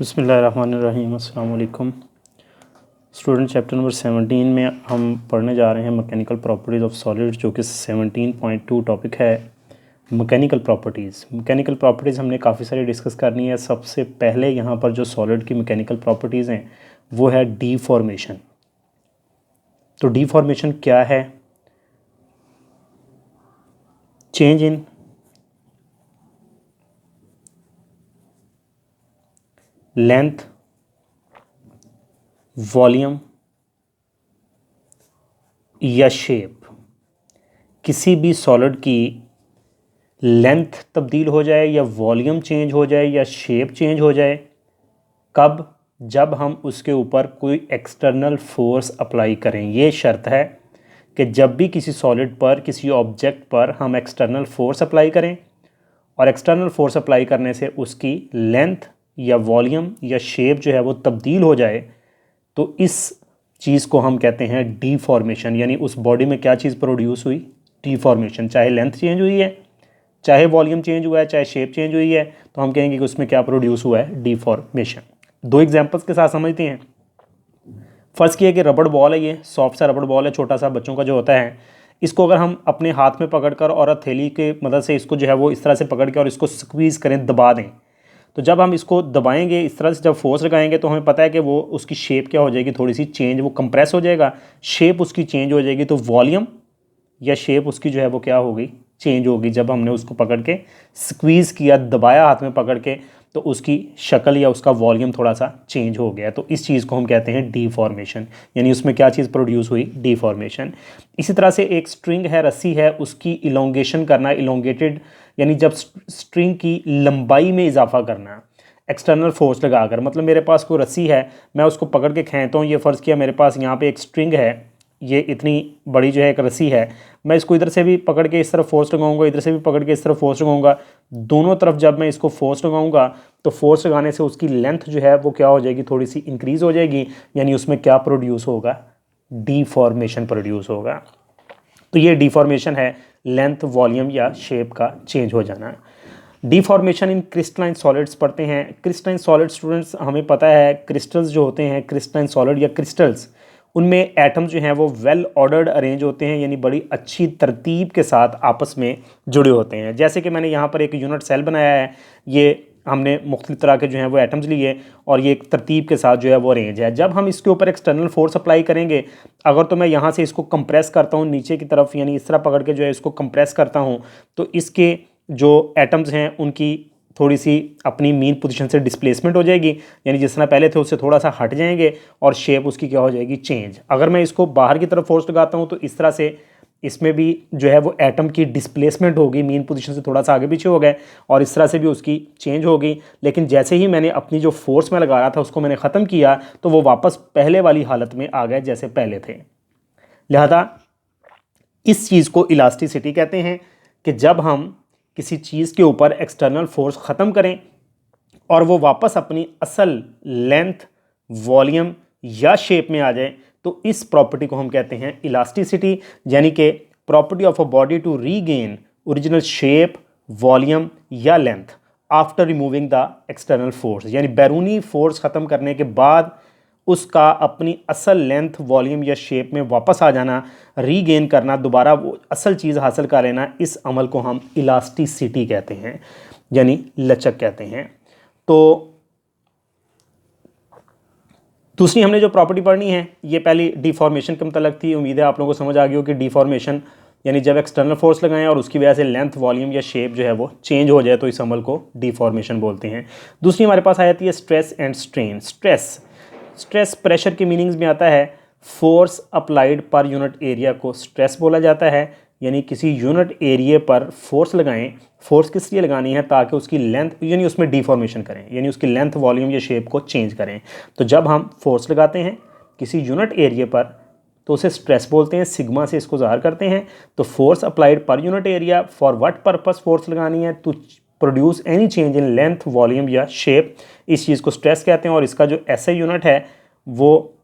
बिस्मिल्लाहिर्रहमानिर्रहीम। अस्सलाम वालेकुम स्टूडेंट। चैप्टर नंबर 17 में हम पढ़ने जा रहे हैं मैकेनिकल प्रॉपर्टीज़ ऑफ सॉलिड, जो कि 17.2 टॉपिक है मैकेनिकल प्रॉपर्टीज़। मैकेनिकल प्रॉपर्टीज़ हमने काफ़ी सारी डिस्कस करनी है। सबसे पहले यहाँ पर जो सॉलिड की मैकेनिकल प्रॉपर्टीज़ हैं वो है डीफॉर्मेशन। तो डीफॉर्मेशन क्या है? चेंज इन लेंथ, वॉल्यूम या शेप। किसी भी सॉलिड की लेंथ तब्दील हो जाए या वॉल्यूम चेंज हो जाए या शेप चेंज हो जाए। कब? जब हम उसके ऊपर कोई एक्सटर्नल फोर्स अप्लाई करें। ये शर्त है कि जब भी किसी सॉलिड पर, किसी ऑब्जेक्ट पर हम एक्सटर्नल फोर्स अप्लाई करें और एक्सटर्नल फोर्स अप्लाई करने से उसकी लेंथ या वॉल्यूम या शेप जो है वो तब्दील हो जाए, तो इस चीज़ को हम कहते हैं डीफॉर्मेशन। यानी उस बॉडी में क्या चीज़ प्रोड्यूस हुई? डीफॉर्मेशन। चाहे लेंथ चेंज हुई है, चाहे वॉल्यूम चेंज हुआ है, चाहे शेप चेंज हुई है, तो हम कहेंगे कि उसमें क्या प्रोड्यूस हुआ है? डीफॉर्मेशन। दो एग्जांपल्स के साथ समझते हैं। फर्स्ट किया कि रबड़ बॉल है, ये सॉफ्ट सा रबड़ बॉल है, छोटा सा बच्चों का जो होता है। इसको अगर हम अपने हाथ में पकड़कर और हथेली के मदद से इसको जो है वो इस तरह से पकड़ के और इसको स्क्वीज़ करें, दबा दें, तो जब हम इसको दबाएंगे इस तरह से, जब फोर्स लगाएंगे, तो हमें पता है कि वो उसकी शेप क्या हो जाएगी? थोड़ी सी चेंज, वो कंप्रेस हो जाएगा, शेप उसकी चेंज हो जाएगी। तो वॉल्यूम या शेप उसकी जो है वो क्या होगी? चेंज होगी। जब हमने उसको पकड़ के स्क्वीज़ किया, दबाया हाथ में पकड़ के, तो उसकी शक्ल या उसका वॉल्यूम थोड़ा सा चेंज हो गया। तो इस चीज़ को हम कहते हैं डीफॉर्मेशन। यानी उसमें क्या चीज़ प्रोड्यूस हुई? डीफॉर्मेशन। इसी तरह से एक स्ट्रिंग है, रस्सी है, उसकी इलोंगेशन करना, इलोंगेटेड यानी जब स्ट्रिंग की लंबाई में इजाफा करना एक्सटर्नल फोर्स लगाकर। मतलब मेरे पास कोई रस्सी है, मैं उसको पकड़ के खींचता हूँ। ये फ़र्ज़ किया मेरे पास यहाँ पे एक स्ट्रिंग है, ये इतनी बड़ी जो है एक रस्सी है, मैं इसको इधर से भी पकड़ के इस तरफ फोर्स लगाऊंगा, इधर से भी पकड़ के इस तरफ फोर्स लगाऊंगा। दोनों तरफ जब मैं इसको फोर्स लगाऊंगा तो फोर्स लगाने से उसकी लेंथ जो है वो क्या हो जाएगी? थोड़ी सी इंक्रीज़ हो जाएगी। यानी उसमें क्या प्रोड्यूस होगा? डीफॉर्मेशन प्रोड्यूस होगा। तो ये डीफॉर्मेशन है, लेंथ, वॉल्यूम या शेप का चेंज हो जाना। डीफॉर्मेशन इन क्रिस्टलाइन सॉलिड्स पढ़ते हैं। क्रिस्टलाइन सॉलिड स्टूडेंट्स, हमें पता है क्रिस्टल्स जो होते हैं, क्रिस्टलाइन सॉलिड या क्रिस्टल्स, उनमें एटम जो हैं वो वेल ऑर्डर्ड अरेंज होते हैं, यानी बड़ी अच्छी तरतीब के साथ आपस में जुड़े होते हैं। जैसे कि मैंने यहाँ पर एक यूनिट सेल बनाया है, ये हमने मुख्तलिफ तरह के जो हैं वो एटम्स लिए और ये एक तरतीब के साथ जो है वो अरेंज है। जब हम इसके ऊपर एक्सटर्नल फोर्स अप्लाई करेंगे, अगर तो मैं यहाँ से इसको कंप्रेस करता हूँ नीचे की तरफ, यानी इस तरह पकड़ के जो है इसको कंप्रेस करता हूँ, तो इसके जो एटम्स हैं उनकी थोड़ी सी अपनी मीन पोजीशन से डिस्प्लेसमेंट हो जाएगी, यानी जिस तरह पहले थे उससे थोड़ा सा हट जाएंगे और शेप उसकी क्या हो जाएगी? चेंज। अगर मैं इसको बाहर की तरफ फोर्स लगाता हूँ तो इस तरह से इसमें भी जो है वो एटम की डिस्प्लेसमेंट होगी, मीन पोजीशन से थोड़ा सा आगे पीछे हो गए और इस तरह से भी उसकी चेंज होगी। लेकिन जैसे ही मैंने अपनी जो फोर्स में लगा रहा था उसको मैंने ख़त्म किया तो वो वापस पहले वाली हालत में आ गए जैसे पहले थे। लिहाजा इस चीज़ को इलास्टिसिटी कहते हैं कि जब हम किसी चीज़ के ऊपर एक्सटर्नल फोर्स ख़त्म करें और वो वापस अपनी असल लेंथ, वॉल्यूम या शेप में आ जाए, तो इस प्रॉपर्टी को हम कहते हैं इलास्टिसिटी। यानी कि property of a body to regain original shape, volume या length after removing the external force. यानी बैरूनी फोर्स ख़त्म करने के बाद उसका अपनी असल लेंथ, वॉल्यूम या शेप में वापस आ जाना, रीगेन करना, दोबारा वो असल चीज़ हासिल कर लेना, इस अमल को हम इलास्टिसिटी कहते हैं, यानी लचक कहते हैं। तो दूसरी हमने जो प्रॉपर्टी पढ़नी है, ये पहली डीफॉर्मेशन के मतलब थी। उम्मीद है आप लोगों को समझ आ गई हो कि डीफॉर्मेशन यानी जब एक्सटर्नल फोर्स लगाएं और उसकी वजह से लेंथ, वॉल्यूम या शेप जो है वो चेंज हो जाए, तो इस अमल को डीफॉर्मेशन बोलते हैं। दूसरी हमारे पास आ जाती है stress and strain. Stress pressure के मीनिंग्स में आता है force applied per unit area को स्ट्रेस बोला जाता है। यानी किसी यूनिट एरिया पर फोर्स लगाएं। फोर्स किस लिए लगानी है? ताकि उसकी लेंथ, यानी उसमें डीफॉर्मेशन करें, यानी उसकी लेंथ, वॉल्यूम या शेप को चेंज करें। तो जब हम फोर्स लगाते हैं किसी यूनिट एरिया पर तो उसे स्ट्रेस बोलते हैं, सिग्मा से इसको ज़ाहिर करते हैं। तो force applied per unit area, for what purpose force लगानी है? To produce any change in length, volume या शेप, इस चीज़ को स्ट्रेस कहते हैं। और इसका जो एसआई यूनिट है वो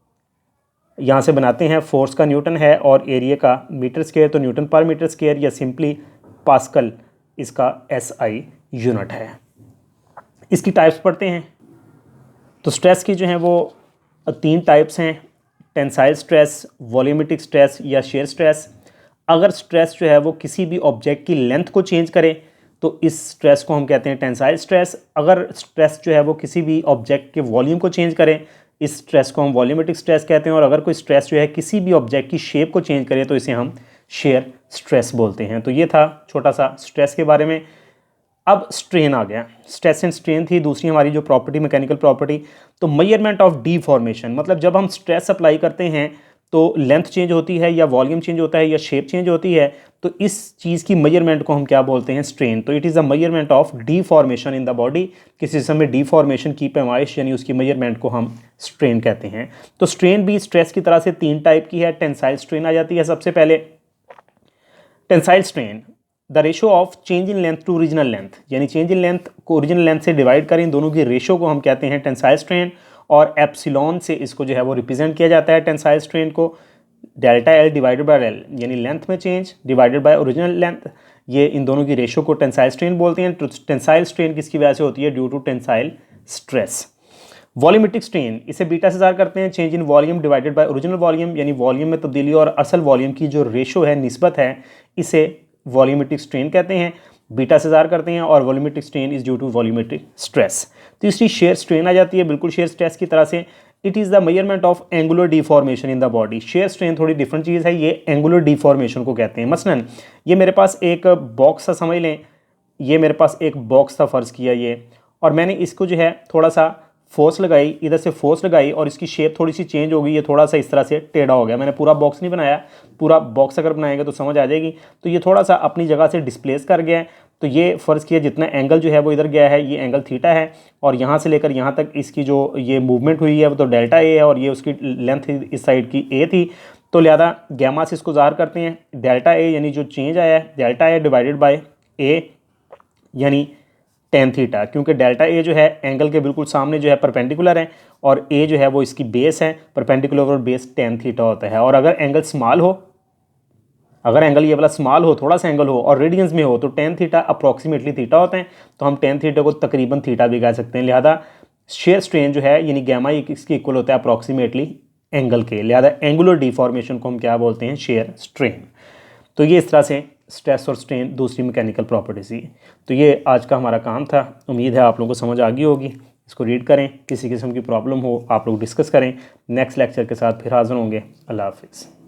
यहाँ से बनाते हैं, फोर्स का न्यूटन है और एरिया का मीटर स्क्वायर, तो न्यूटन पर मीटर स्क्वायर या सिंपली पास्कल इसका एसआई यूनिट है। इसकी टाइप्स पढ़ते हैं। तो स्ट्रेस की जो है वो 3 टाइप्स हैं, टेंसाइल स्ट्रेस, वॉल्यूमेट्रिक स्ट्रेस या शेयर स्ट्रेस। अगर स्ट्रेस जो है वो किसी भी ऑब्जेक्ट की लेंथ को चेंज करे तो इस स्ट्रेस को हम कहते हैं टेंसाइल स्ट्रेस। अगर स्ट्रेस जो है वो किसी भी ऑब्जेक्ट के वॉल्यूम को चेंज करे, इस स्ट्रेस को हम वॉल्यूमेट्रिक स्ट्रेस कहते हैं। और अगर कोई स्ट्रेस जो है किसी भी ऑब्जेक्ट की शेप को चेंज करे तो इसे हम शेयर स्ट्रेस बोलते हैं। तो ये था छोटा सा स्ट्रेस के बारे में। अब स्ट्रेन आ गया। स्ट्रेस एंड स्ट्रेन थी दूसरी हमारी जो प्रॉपर्टी, मैकेनिकल प्रॉपर्टी। तो मेजरमेंट ऑफ डीफॉर्मेशन, मतलब जब हम स्ट्रेस अप्लाई करते हैं तो लेंथ चेंज होती है या वॉल्यूम चेंज होता है या शेप चेंज होती है, तो इस चीज़ की मेजरमेंट को हम क्या बोलते हैं? स्ट्रेन। तो it is the measurement of deformation in the body. किसी जिस्म में डीफॉर्मेशन की पैमाइश यानी उसकी मेजरमेंट को हम स्ट्रेन कहते हैं। तो स्ट्रेन भी स्ट्रेस की तरह से 3 टाइप की है। टेंसाइल स्ट्रेन आ जाती है सबसे पहले। Tensile strain the ratio of change in length to original length, यानी चेंज इन लेंथ को ओरिजिनल लेंथ से डिवाइड करें, इन दोनों की रेशो को हम कहते हैं टेंसाइल स्ट्रेन। और एप्सिलॉन से इसको जो है वो रिप्रेजेंट किया जाता है टेंसाइल स्ट्रेन को। Delta L divided by L, यानी लेंथ में change divided by original length, ये इन दोनों की रेशो को टेंसाइल स्ट्रेन बोलते हैं। टेंसाइल स्ट्रेन किसकी वजह से होती है? Due to tensile stress. Volumetric strain इसे बीटा से ज़ाहिर करते हैं, change in volume divided by original volume, यानी वॉल्यूम में तब्दीली और असल वॉल्यूम की जो रेशो है, निस्बत है, इसे वॉल्यूमेट्रिक स्ट्रेन कहते हैं। बीटा से ज़ाहिर करते हैं और volumetric strain is due to volumetric stress. तीसरी शेयर स्ट्रेन आ जाती है, बिल्कुल शेयर स्ट्रेस की तरह से। It is the measurement of angular deformation in the body. Shear strain थोड़ी डिफरेंट चीज़ है, ये एंगुलर डिफॉर्मेशन को कहते हैं। मसलन ये मेरे पास एक बॉक्स सा समझ लें, ये मेरे पास एक बॉक्स था फ़र्ज़ किया ये, और मैंने इसको जो है थोड़ा सा फोर्स लगाई, इधर से फोर्स लगाई और इसकी शेप थोड़ी सी चेंज हो गई, ये थोड़ा सा इस तरह से टेढ़ा हो गया। मैंने पूरा बॉक्स नहीं बनाया, पूरा बॉक्स अगर बनाएंगे तो समझ आ जाएगी। तो ये थोड़ा सा अपनी जगह से डिस्प्लेस कर गया है। तो ये फ़र्ज़ किया जितना एंगल जो है वो इधर गया है, ये एंगल थीटा है, और यहाँ से लेकर यहाँ तक इसकी जो ये मूवमेंट हुई है वो तो डेल्टा ए है, और ये उसकी लेंथ इस साइड की ए थी। तो लिहाजा गैमा से इसको ज़ाहिर करते हैं। डेल्टा ए यानी जो चेंज आया है, डेल्टा ए डिवाइडेड बाय ए यानी टेन थीटा, क्योंकि डेल्टा ए जो है एंगल के बिल्कुल सामने जो है परपेंडिकुलर है, और ए जो है वो इसकी बेस है, परपेंडिकुलर और बेस टेन थीटा होता है। और अगर एंगल स्मॉल हो, अगर एंगल ये वाला स्मॉल हो, थोड़ा सा एंगल हो और रेडियंस में हो, तो टेन थीटा अप्रॉक्सीमेटली थीटा होते हैं। तो हम टेन थीटा को तकरीबन थीटा भी कह सकते हैं। लिहाजा शेयर स्ट्रेन जो है यानी गैमा इसके इक्वल होता है अप्रॉक्सीमेटली एंगल के। लिहाजा एंगुलर डिफॉर्मेशन को हम क्या बोलते हैं? Shear strain. तो ये इस तरह से स्ट्रेस और स्ट्रेन दूसरी मैकेनिकल प्रॉपर्टीज ही। तो ये आज का हमारा काम था। उम्मीद है आप लोगों को समझ आ गई होगी। इसको रीड करें, किसी किस्म की प्रॉब्लम हो आप लोग डिस्कस करें। नेक्स्ट लेक्चर के साथ फिर हाज़िर होंगे। अल्लाह हाफिज़।